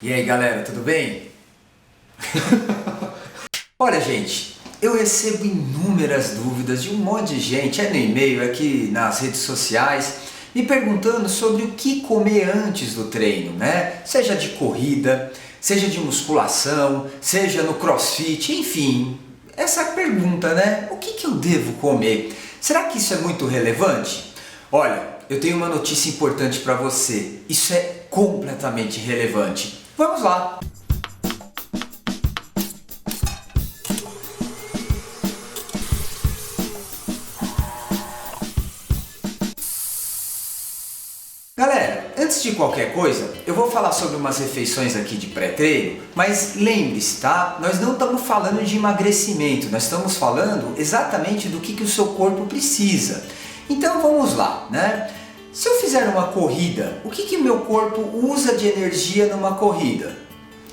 E aí galera, tudo bem? Olha gente, eu recebo inúmeras dúvidas de um monte de gente, no e-mail, aqui nas redes sociais, me perguntando sobre o que comer antes do treino, né? Seja de corrida, seja de musculação, seja no crossfit, enfim, essa pergunta, né? O que eu devo comer? Será que isso é muito relevante? Olha, eu tenho uma notícia importante para você, isso é completamente relevante. Vamos lá! Galera, antes de qualquer coisa, eu vou falar sobre umas refeições aqui de pré-treino, mas lembre-se, tá? Nós não estamos falando de emagrecimento, nós estamos falando exatamente do que o seu corpo precisa. Então vamos lá, né? Se eu fizer uma corrida, o que o meu corpo usa de energia numa corrida?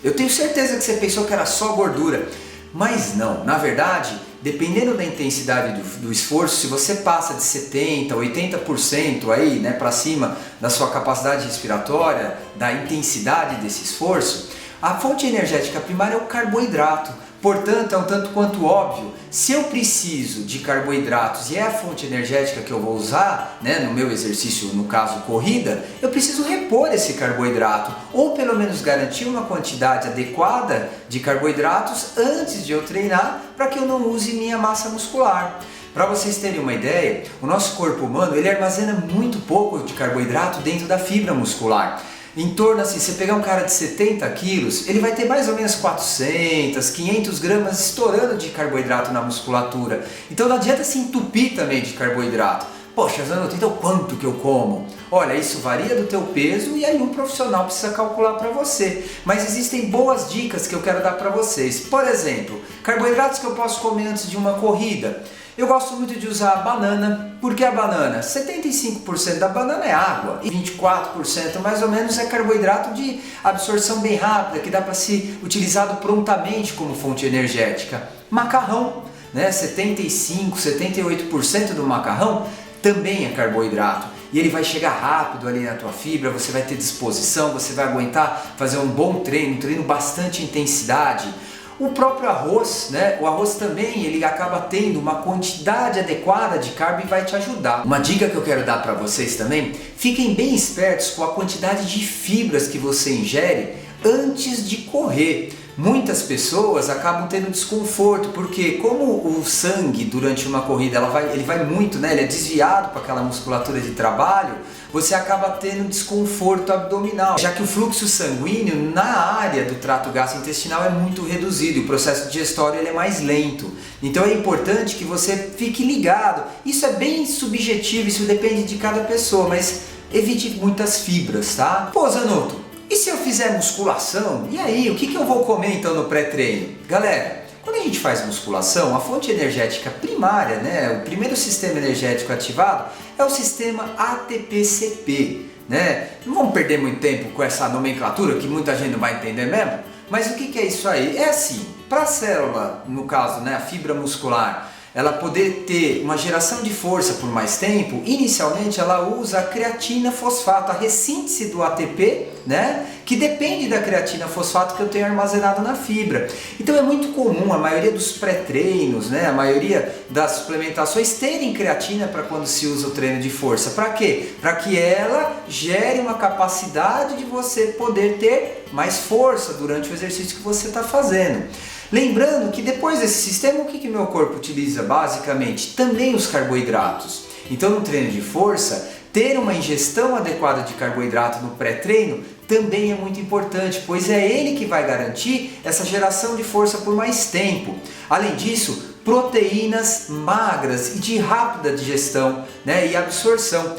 Eu tenho certeza que você pensou que era só gordura, mas não. Na verdade, dependendo da intensidade do esforço, se você passa de 70%, 80% aí, né, para cima da sua capacidade respiratória, da intensidade desse esforço, a fonte energética primária é o carboidrato. Portanto, é um tanto quanto óbvio, se eu preciso de carboidratos e é a fonte energética que eu vou usar, né, no meu exercício, no caso corrida, eu preciso repor esse carboidrato, ou pelo menos garantir uma quantidade adequada de carboidratos antes de eu treinar, para que eu não use minha massa muscular. Para vocês terem uma ideia, o nosso corpo humano ele armazena muito pouco de carboidrato dentro da fibra muscular. Em torno assim, você pegar um cara de 70 quilos, ele vai ter mais ou menos 400, 500 gramas estourando de carboidrato na musculatura. Então não adianta se entupir também de carboidrato. Poxa, Zanotto, então quanto que eu como? Olha, isso varia do teu peso e aí um profissional precisa calcular para você. Mas existem boas dicas que eu quero dar para vocês. Por exemplo, carboidratos que eu posso comer antes de uma corrida. Eu gosto muito de usar a banana, porque a banana, 75% da banana é água e 24% mais ou menos é carboidrato de absorção bem rápida, que dá para ser utilizado prontamente como fonte energética. Macarrão, né? 75%, 78% do macarrão também é carboidrato. E ele vai chegar rápido ali na tua fibra, você vai ter disposição, você vai aguentar fazer um bom treino, um treino bastante intensidade. O próprio arroz, né? O arroz também ele acaba tendo uma quantidade adequada de carbo e vai te ajudar. Uma dica que eu quero dar para vocês também, fiquem bem espertos com a quantidade de fibras que você ingere antes de correr. Muitas pessoas acabam tendo desconforto, porque como o sangue durante uma corrida ele vai muito, né? Ele é desviado para aquela musculatura de trabalho, você acaba tendo desconforto abdominal, já que o fluxo sanguíneo na área do trato gastrointestinal é muito reduzido e o processo digestório ele é mais lento. Então é importante que você fique ligado. Isso é bem subjetivo, isso depende de cada pessoa, mas evite muitas fibras, tá? Pô, Zanotto, e se eu fizer musculação? E aí, o que eu vou comer então no pré-treino? Galera, quando a gente faz musculação, a fonte energética primária, né, o primeiro sistema energético ativado é o sistema ATP-CP, né? Não vamos perder muito tempo com essa nomenclatura que muita gente não vai entender mesmo, mas o que é isso aí? É assim, para a célula, no caso, né, a fibra muscular, ela poder ter uma geração de força por mais tempo, inicialmente ela usa a creatina fosfato, a ressíntese do ATP, né? Que depende da creatina fosfato que eu tenho armazenado na fibra. Então é muito comum a maioria dos pré-treinos, né? A maioria das suplementações terem creatina para quando se usa o treino de força. Para quê? Para que ela gere uma capacidade de você poder ter mais força durante o exercício que você está fazendo. Lembrando que depois desse sistema, o que meu corpo utiliza basicamente? Também os carboidratos. Então no treino de força, ter uma ingestão adequada de carboidrato no pré-treino também é muito importante, pois é ele que vai garantir essa geração de força por mais tempo. Além disso, proteínas magras e de rápida digestão, né, e absorção.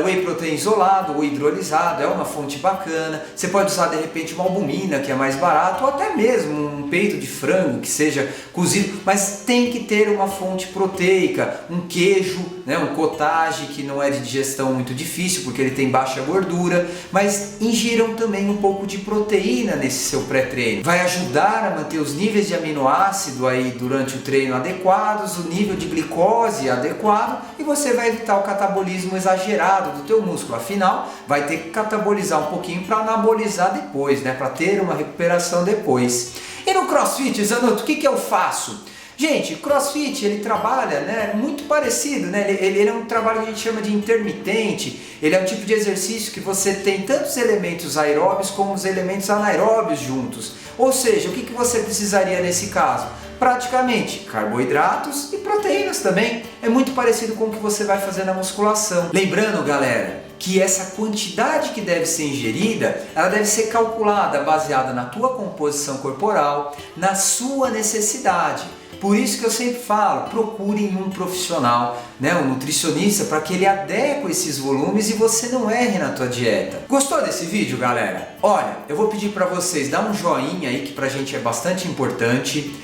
Whey protein isolado ou hidrolisado é uma fonte bacana. Você pode usar de repente uma albumina que é mais barato, ou até mesmo um peito de frango que seja cozido, mas tem que ter uma fonte proteica, um queijo, né, um cottage que não é de digestão muito difícil porque ele tem baixa gordura, mas ingiram também um pouco de proteína nesse seu pré-treino. Vai ajudar a manter os níveis de aminoácido aí durante o treino adequados, o nível de glicose adequado e você vai evitar o catabolismo exagerado exagerado do teu músculo. Afinal, vai ter que catabolizar um pouquinho para anabolizar depois, né? Para ter uma recuperação depois. E no CrossFit, Zanotto, o que eu faço? Gente, CrossFit ele trabalha, né, muito parecido, né? Ele é um trabalho que a gente chama de intermitente. Ele é um tipo de exercício que você tem tanto os elementos aeróbios como os elementos anaeróbios juntos. Ou seja, o que você precisaria nesse caso? Praticamente carboidratos e proteínas também. É muito parecido com o que você vai fazer na musculação. Lembrando, galera, que essa quantidade que deve ser ingerida, ela deve ser calculada baseada na tua composição corporal, na sua necessidade. Por isso que eu sempre falo, procurem um profissional, né, um nutricionista, para que ele adeque esses volumes e você não erre na tua dieta. Gostou desse vídeo, galera? Olha, eu vou pedir para vocês dar um joinha aí, que pra gente é bastante importante.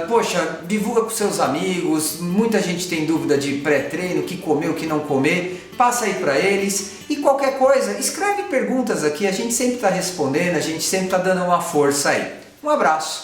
Poxa, divulga com seus amigos, muita gente tem dúvida de pré-treino, o que comer, o que não comer, passa aí para eles. E qualquer coisa, escreve perguntas aqui, a gente sempre está respondendo, a gente sempre está dando uma força aí. Um abraço!